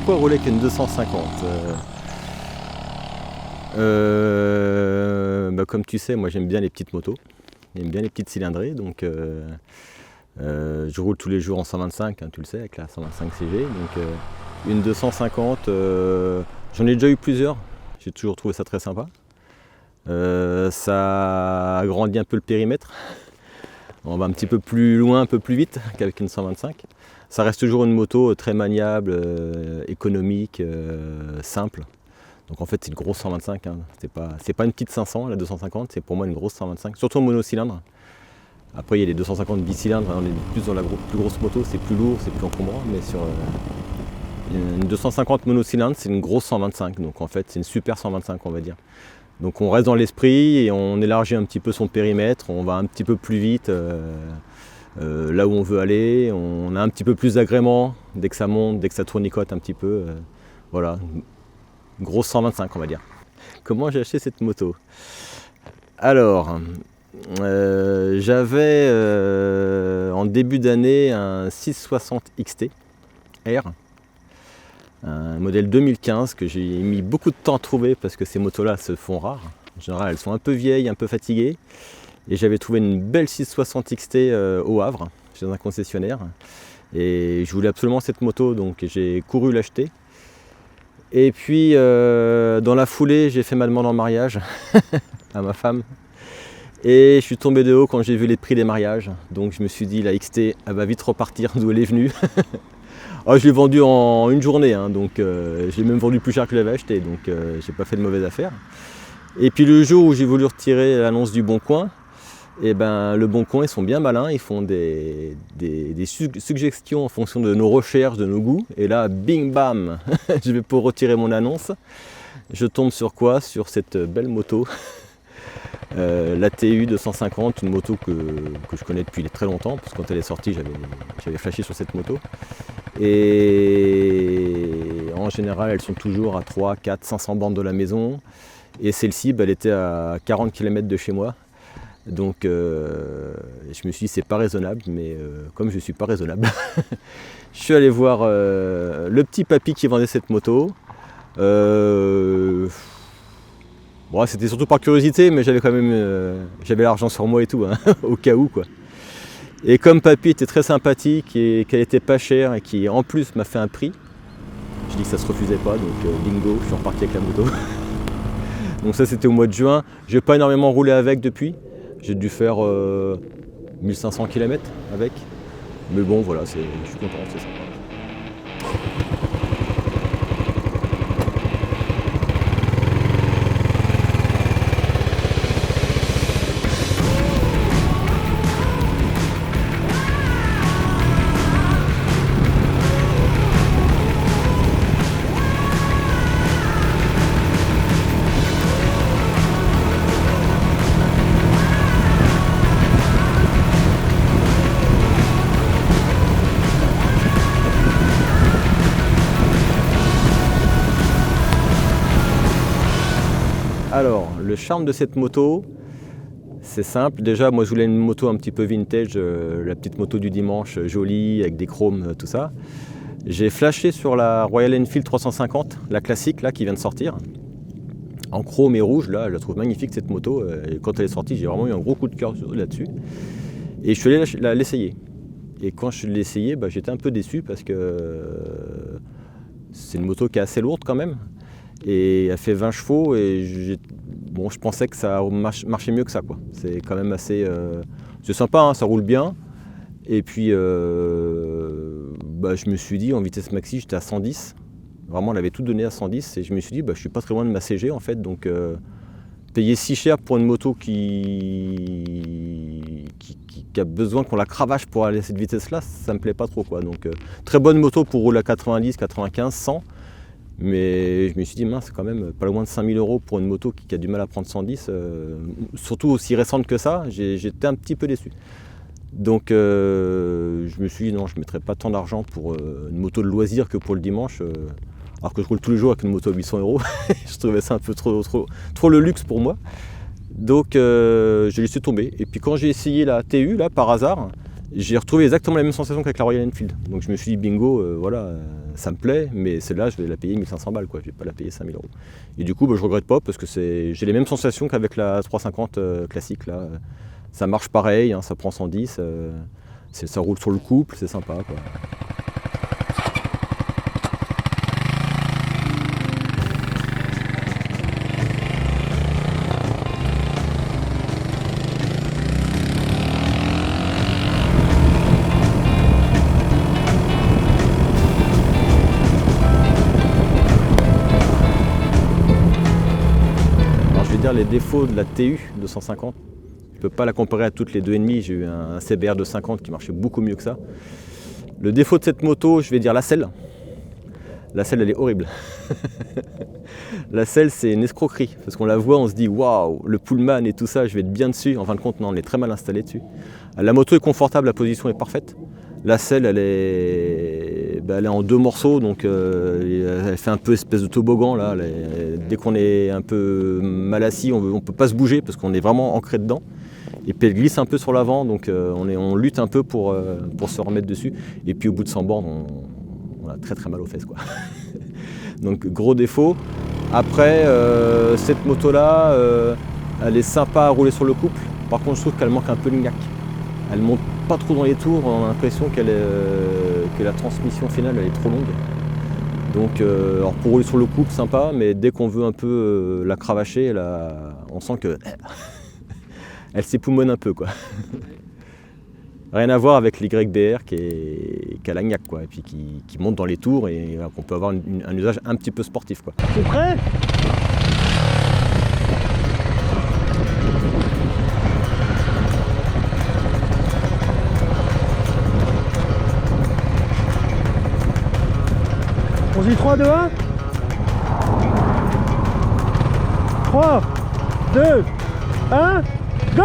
pourquoi rouler avec une 250 Comme tu sais, moi j'aime bien les petites motos, j'aime bien les petites cylindrées, donc je roule tous les jours en 125, hein, tu le sais, avec la 125 CG. Donc une 250, j'en ai déjà eu plusieurs, j'ai toujours trouvé ça très sympa. Ça agrandit un peu le périmètre, on va un petit peu plus loin, un peu plus vite qu'avec une 125. Ça reste toujours une moto très maniable, économique, simple. Donc en fait c'est une grosse 125, hein. C'est pas une petite 500 la 250, c'est pour moi une grosse 125, surtout en monocylindre. Après il y a les 250 bicylindres, on est plus dans la plus grosse moto, c'est plus lourd, c'est plus encombrant, mais sur une 250 monocylindre c'est une grosse 125, donc en fait c'est une super 125 on va dire. Donc on reste dans l'esprit et on élargit un petit peu son périmètre, on va un petit peu plus vite là où on veut aller, on a un petit peu plus d'agrément dès que ça monte, dès que ça tournicote un petit peu. Voilà, une grosse 125 on va dire. Comment j'ai acheté cette moto? Alors, j'avais en début d'année un 660 XT R, un modèle 2015 que j'ai mis beaucoup de temps à trouver parce que ces motos là se font rares. En général elles sont un peu vieilles, un peu fatiguées, et j'avais trouvé une belle 660 XT au Havre chez un concessionnaire et je voulais absolument cette moto, donc j'ai couru l'acheter. Et puis dans la foulée j'ai fait ma demande en mariage à ma femme et je suis tombé de haut quand j'ai vu les prix des mariages, donc je me suis dit la XT elle va vite repartir d'où elle est venue. Oh, je l'ai vendu en une journée, hein, donc je l'ai même vendu plus cher que je l'avais acheté, donc j'ai pas fait de mauvaise affaire. Et puis le jour où j'ai voulu retirer l'annonce du Bon Coin, et ben le Bon Coin ils sont bien malins, ils font des suggestions en fonction de nos recherches, de nos goûts, et là bing bam, je vais pour retirer mon annonce, je tombe sur quoi? Sur cette belle moto. La TU 250, une moto que je connais depuis très longtemps, parce que quand elle est sortie j'avais flashé sur cette moto. Et en général elles sont toujours à 3, 4, 500 bornes de la maison. Et celle-ci elle était à 40 km de chez moi. Donc je me suis dit c'est pas raisonnable, mais comme je suis pas raisonnable, je suis allé voir le petit papy qui vendait cette moto. Bon, c'était surtout par curiosité, mais j'avais quand même j'avais l'argent sur moi et tout, hein, au cas où quoi. Et comme papy était très sympathique et qu'elle était pas chère et qui en plus m'a fait un prix, je dis que ça se refusait pas, donc bingo, je suis reparti avec la moto. Donc ça c'était au mois de juin, j'ai pas énormément roulé avec depuis, j'ai dû faire 1500 km avec, mais bon voilà, je suis content, c'est sympa. Alors, le charme de cette moto, c'est simple. Déjà, moi je voulais une moto un petit peu vintage, la petite moto du dimanche, jolie, avec des chromes, tout ça. J'ai flashé sur la Royal Enfield 350, la classique là qui vient de sortir, en chrome et rouge. Là, je la trouve magnifique cette moto. Et quand elle est sortie, j'ai vraiment eu un gros coup de cœur là-dessus. Et je suis allé l'essayer. Et quand je l'ai essayé, j'étais un peu déçu parce que c'est une moto qui est assez lourde quand même. Et elle fait 20 chevaux et je pensais que ça marchait mieux que ça, quoi. C'est quand même assez... c'est sympa, hein, ça roule bien. Et puis je me suis dit en vitesse maxi j'étais à 110. Vraiment elle avait tout donné à 110 et je me suis dit je suis pas très loin de ma CG en fait, donc payer si cher pour une moto qui a besoin qu'on la cravache pour aller à cette vitesse là, ça me plaît pas trop quoi. Donc très bonne moto pour rouler à 90, 95, 100. Mais je me suis dit, mince, c'est quand même pas loin de 5000 € pour une moto qui a du mal à prendre 110, surtout aussi récente que ça, j'étais un petit peu déçu. Donc je me suis dit, non, je ne mettrais pas tant d'argent pour une moto de loisir que pour le dimanche, alors que je roule tous les jours avec une moto à 800 €. Je trouvais ça un peu trop le luxe pour moi. Donc je laissé tomber. Et puis quand j'ai essayé la TU, là, par hasard, j'ai retrouvé exactement la même sensation qu'avec la Royal Enfield. Donc je me suis dit bingo, voilà, ça me plaît, mais celle-là je vais la payer 1500 balles, quoi. Je vais pas la payer 5000 euros. Et du coup je regrette pas parce que j'ai les mêmes sensations qu'avec la 350 classique là. Ça marche pareil, hein, ça prend 110, ça roule sur le couple, c'est sympa, quoi. Les défauts de la TU 250, je ne peux pas la comparer à toutes les 2,5, j'ai eu un CBR 250 qui marchait beaucoup mieux que ça. Le défaut de cette moto, je vais dire la selle. La selle elle est horrible. La selle c'est une escroquerie, parce qu'on la voit, on se dit waouh, le pullman et tout ça, je vais être bien dessus. En fin de compte non, on est très mal installé dessus. La moto est confortable, la position est parfaite. La selle elle est en 2 morceaux, donc elle fait un peu espèce de toboggan là. Dès qu'on est un peu mal assis, on ne peut pas se bouger parce qu'on est vraiment ancré dedans. Et puis elle glisse un peu sur l'avant, donc on lutte un peu pour se remettre dessus. Et puis au bout de 100 bornes, on a très très mal aux fesses, quoi. Donc gros défaut. Après, cette moto là, elle est sympa à rouler sur le couple. Par contre je trouve qu'elle manque un peu de gnac. Elle monte pas trop dans les tours, on a l'impression que la transmission finale elle est trop longue. Donc alors pour rouler sur le couple sympa, mais dès qu'on veut un peu la cravacher, on sent que elle s'époumonne un peu, quoi. Rien à voir avec l'YBR qui a la gnac, quoi, et puis qui monte dans les tours et voilà, qu'on peut avoir un usage un petit peu sportif, quoi. T'es prêt ? On se dit 3, 2, 1 3, 2, 1, go!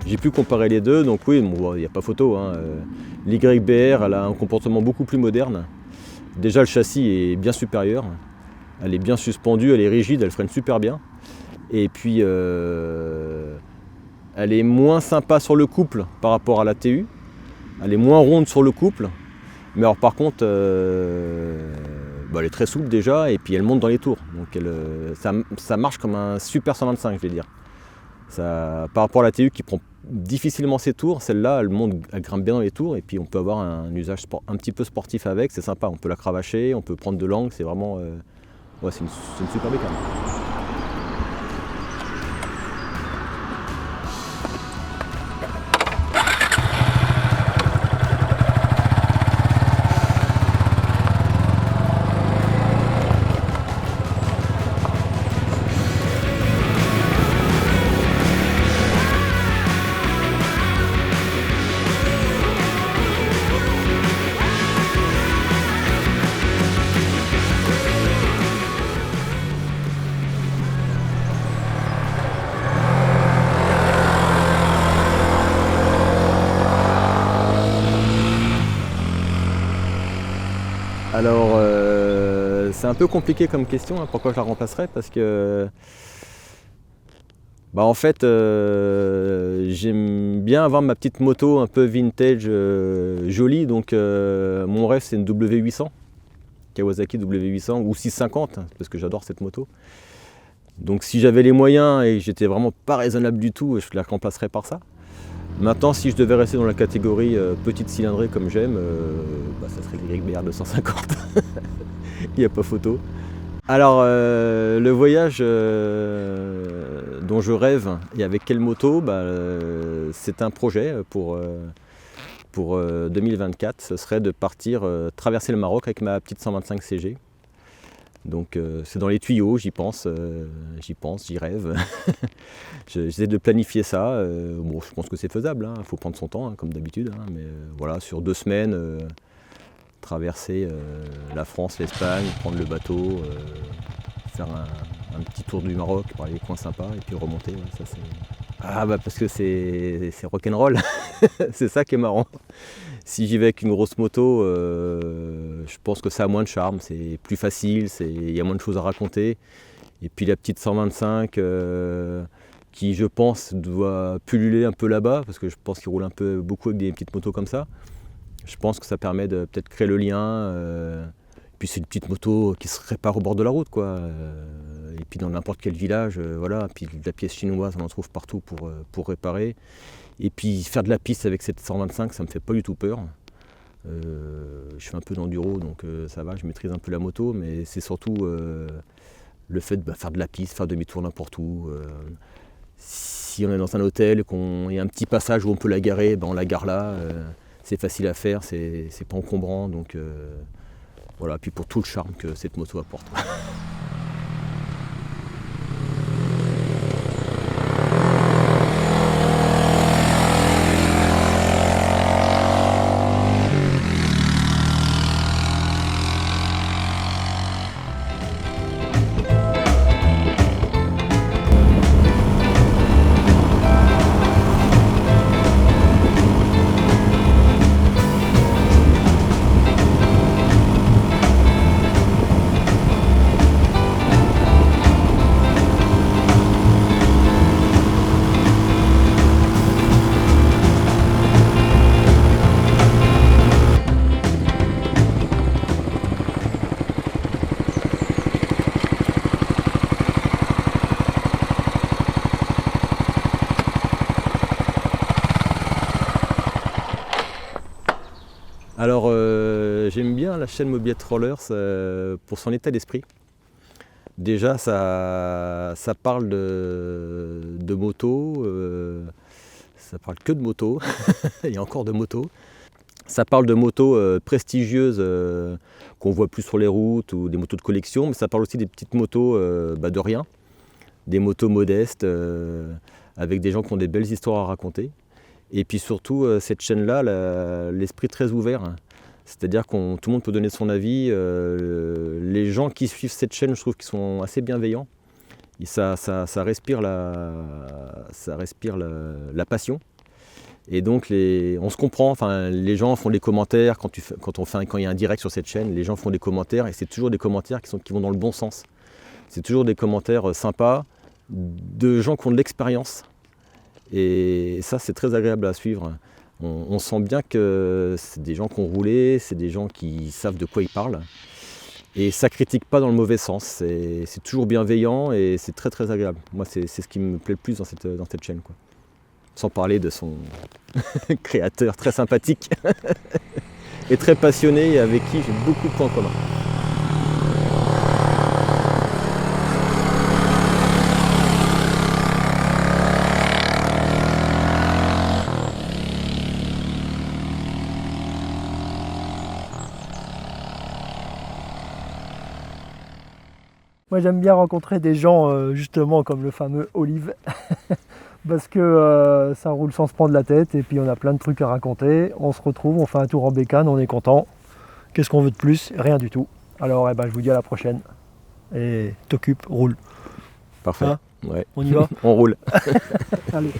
J'ai pu comparer les deux, donc oui, il n'y a pas photo, hein. L'YBR, elle a un comportement beaucoup plus moderne. Déjà, le châssis est bien supérieur. Elle est bien suspendue, elle est rigide, elle freine super bien. Et puis, elle est moins sympa sur le couple par rapport à la TU. Elle est moins ronde sur le couple. Mais alors par contre, elle est très souple déjà, et puis elle monte dans les tours. Donc ça marche comme un super 125, je vais dire. Par rapport à la TU qui prend difficilement ses tours, celle-là elle grimpe bien dans les tours et puis on peut avoir un usage un petit peu sportif avec, c'est sympa, on peut la cravacher, on peut prendre de l'angle, c'est vraiment c'est une super bécane. Alors, c'est un peu compliqué comme question, hein, pourquoi je la remplacerais, parce que en fait, j'aime bien avoir ma petite moto un peu vintage, jolie, donc mon rêve c'est une W800, Kawasaki W800 ou 650, parce que j'adore cette moto. Donc si j'avais les moyens et que j'étais vraiment pas raisonnable du tout, je la remplacerais par ça. Maintenant, si je devais rester dans la catégorie petite cylindrée comme j'aime, ça serait le YBR 250. Il n'y a pas photo. Alors, le voyage dont je rêve et avec quelle moto, c'est un projet pour 2024. Ce serait de partir traverser le Maroc avec ma petite 125 CG. Donc c'est dans les tuyaux, j'y pense, j'y rêve. J'essaie de planifier ça. Je pense que c'est faisable, hein. Il faut prendre son temps, hein, comme d'habitude. Hein, mais voilà, sur 2 semaines, traverser la France, l'Espagne, prendre le bateau, faire un petit tour du Maroc, par les coins sympas, et puis remonter. Ouais, ça, ah bah parce que c'est rock'n'roll, c'est ça qui est marrant. Si j'y vais avec une grosse moto, je pense que ça a moins de charme, c'est plus facile, il y a moins de choses à raconter. Et puis la petite 125 qui, je pense, doit pulluler un peu là-bas, parce que je pense qu'ils roulent beaucoup avec des petites motos comme ça. Je pense que ça permet de peut-être créer le lien. Puis c'est une petite moto qui se répare au bord de la route, quoi. Et puis dans n'importe quel village, voilà. Puis de la pièce chinoise, on en trouve partout pour réparer. Et puis faire de la piste avec cette 125, ça me fait pas du tout peur. Je fais un peu d'enduro, donc ça va, je maîtrise un peu la moto, mais c'est surtout le fait de faire de la piste, faire demi-tour n'importe où. Si on est dans un hôtel, qu'il y a un petit passage où on peut la garer, on la gare là. C'est facile à faire, c'est pas encombrant, donc voilà. Puis pour tout le charme que cette moto apporte. Alors j'aime bien la chaîne Mobilette Rollers pour son état d'esprit. Déjà ça parle de moto, ça parle que de moto, il y a encore de motos. Ça parle de motos prestigieuses qu'on voit plus sur les routes ou des motos de collection, mais ça parle aussi des petites motos de rien, des motos modestes avec des gens qui ont des belles histoires à raconter. Et puis surtout, cette chaîne-là, l'esprit très ouvert. C'est-à-dire que tout le monde peut donner son avis. Les gens qui suivent cette chaîne, je trouve qu'ils sont assez bienveillants. Et ça respire la passion. Et donc, on se comprend. Enfin, les gens font des commentaires quand il y a un direct sur cette chaîne. Les gens font des commentaires et c'est toujours des commentaires qui vont dans le bon sens. C'est toujours des commentaires sympas de gens qui ont de l'expérience. Et ça, c'est très agréable à suivre. On sent bien que c'est des gens qui ont roulé, c'est des gens qui savent de quoi ils parlent. Et ça ne critique pas dans le mauvais sens. C'est toujours bienveillant et c'est très très agréable. Moi, c'est ce qui me plaît le plus dans cette chaîne, quoi. Sans parler de son créateur très sympathique et très passionné et avec qui j'ai beaucoup de points en commun. Moi j'aime bien rencontrer des gens justement comme le fameux Olive parce que ça roule sans se prendre la tête et puis on a plein de trucs à raconter, on se retrouve, on fait un tour en bécane, on est content. Qu'est-ce qu'on veut de plus? Rien du tout. Alors je vous dis à la prochaine et t'occupe, roule. Parfait. Hein? Ouais. On y va? On roule. Allez.